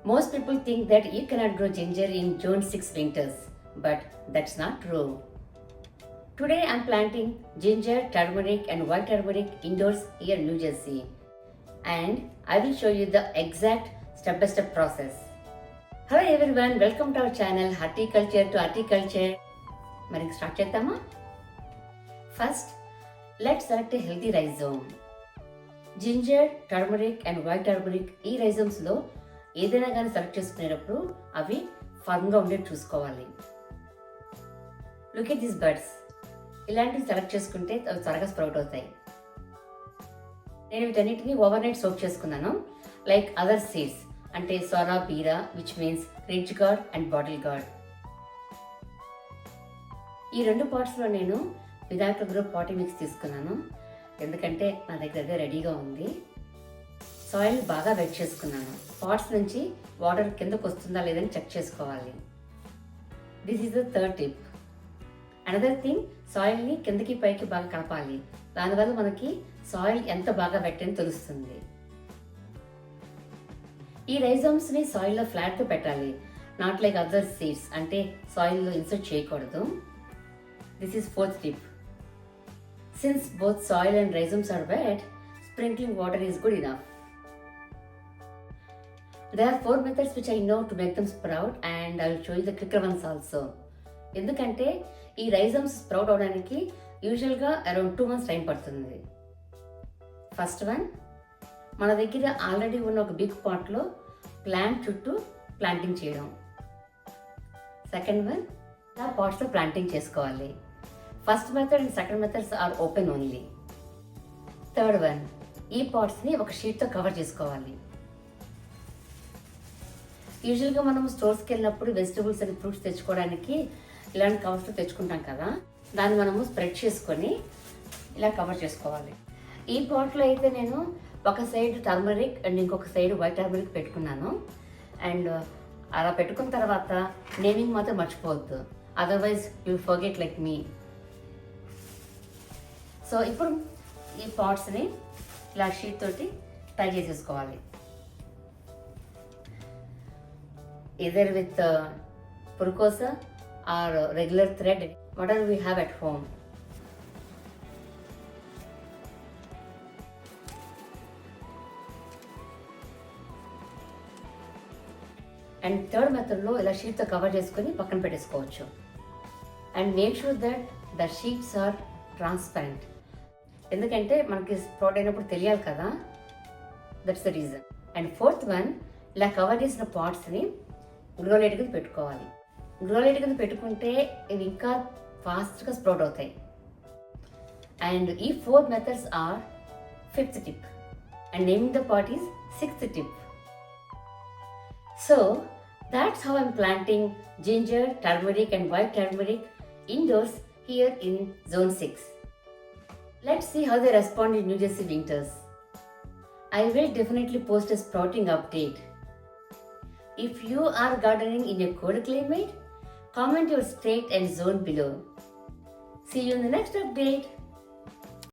Most people think that you cannot grow ginger in Zone 6 winters, but that's not true. Today I'm planting ginger, turmeric and white turmeric indoors here in New Jersey. And I will show you the exact step-by-step process. Hello everyone, welcome to our channel Horticulture to Horticulture. మరి start చేద్దామా? First, let's select a healthy rhizome. Ginger, turmeric and white turmeric ఈ rhizomes లో ఏదైనా కానీ select చేసుకునేటప్పుడు అవి ఫర్మ్గా ఉండేది చూసుకోవాలి. Look at this birds. ఇలాంటివి సెలెక్ట్ చేసుకుంటే అవి త్వరగా స్ప్రౌట్ అవుతాయి. నేను వీటన్నిటిని ఓవర్ నైట్ సోక్ చేసుకున్నాను. లైక్ అదర్ సీడ్స్ అంటే సొరా బీరా which means ridge gourd and bottle gourd. ఈ రెండు పాట్స్లో నేను విదాట్ గ్రో పాటీ మిక్స్ తీసుకున్నాను. ఎందుకంటే నా దగ్గర అదే రెడీగా ఉంది. సాయిల్ బాగా వెట్ చేసుకున్నాను. పాట్స్ నుంచి వాటర్ కిందకు వస్తుందా లేదని చెక్ చేసుకోవాలి. This is the third tip. Another thing, సాయిల్ని కిందకి పైకి బాగా కలపాలి. దానివల్ల మనకి సాయిల్ ఎంత బాగా వెట్టని తెలుస్తుంది. ఈ రైజోమ్స్ని సాయిల్లో ఫ్లాట్గా పెట్టాలి. నాట్ లైక్ అదర్ సీడ్స్ అంటే సాయిల్లో ఇన్సర్ట్ చేయకూడదు. This is fourth tip. Since both soil and rhizomes are wet, sprinkling water is good enough. There are 4 methods which I know to make them sprout and I will show you the quicker ones also. ఎందుకంటే ఈ రైజమ్స్ sprout అవడానికి యూజువల్గా around 2 months time పడుతుంది. First one, మన దగ్గర already ఉన్న ఒక big పాట్లో ప్లాంట్ చుట్టూ ప్లాంటింగ్ చేయడం. సెకండ్ వన్, ఆ పాట్స్లో ప్లాంటింగ్ చేసుకోవాలి. First method and second methods are open only. Third one, ఈ పాట్స్ని ఒక షీట్తో కవర్ చేసుకోవాలి. యూజువల్గా మనం స్టోర్స్కి వెళ్ళినప్పుడు వెజిటబుల్స్ అండ్ ఫ్రూట్స్ తెచ్చుకోవడానికి ఇలాంటి కవర్స్లో తెచ్చుకుంటాం కదా, దాన్ని మనము స్ప్రెడ్ చేసుకొని ఇలా కవర్ చేసుకోవాలి. ఈ పాట్లో అయితే నేను ఒక సైడ్ టర్మరిక్ అండ్ ఇంకొక సైడ్ వైట్ టర్మరిక్ పెట్టుకున్నాను. అండ్ అలా పెట్టుకున్న తర్వాత నేమింగ్ మాత్రం మర్చిపోవద్దు, otherwise you forget like me. So ఇప్పుడు ఈ పాట్స్ని ఇలా షీట్ తోటి టై చేసేసుకోవాలి. either with purkosa or regular thread, whatever we have at home. And third మెథడ్లో ఇలా షీట్తో కవర్ చేసుకొని పక్కన పెట్టేసుకోవచ్చు. And make sure that the sheets are transparent. ఎందుకంటే మనకి స్ప్రౌట్ అయినప్పుడు తెలియాలి కదా, that's the reason. And fourth one, ఇలా కవర్ చేసిన పాట్స్ని గ్రో లైట్ కింద పెట్టుకోవాలి. గ్రో లైట్ కింద పెట్టుకుంటే ఇవి ఇంకా ఫాస్ట్గా స్ప్రౌట్ అవుతాయి. అండ్ ఈ 4 methods are fifth tip and naming the pot is sixth tip. So that's how I'm planting ginger, turmeric and white turmeric indoors here in Zone 6. Let's see how they respond in New Jersey winters. I will definitely post a sprouting update. If you are gardening in a cold climate, comment your state and zone below. See you in the next update.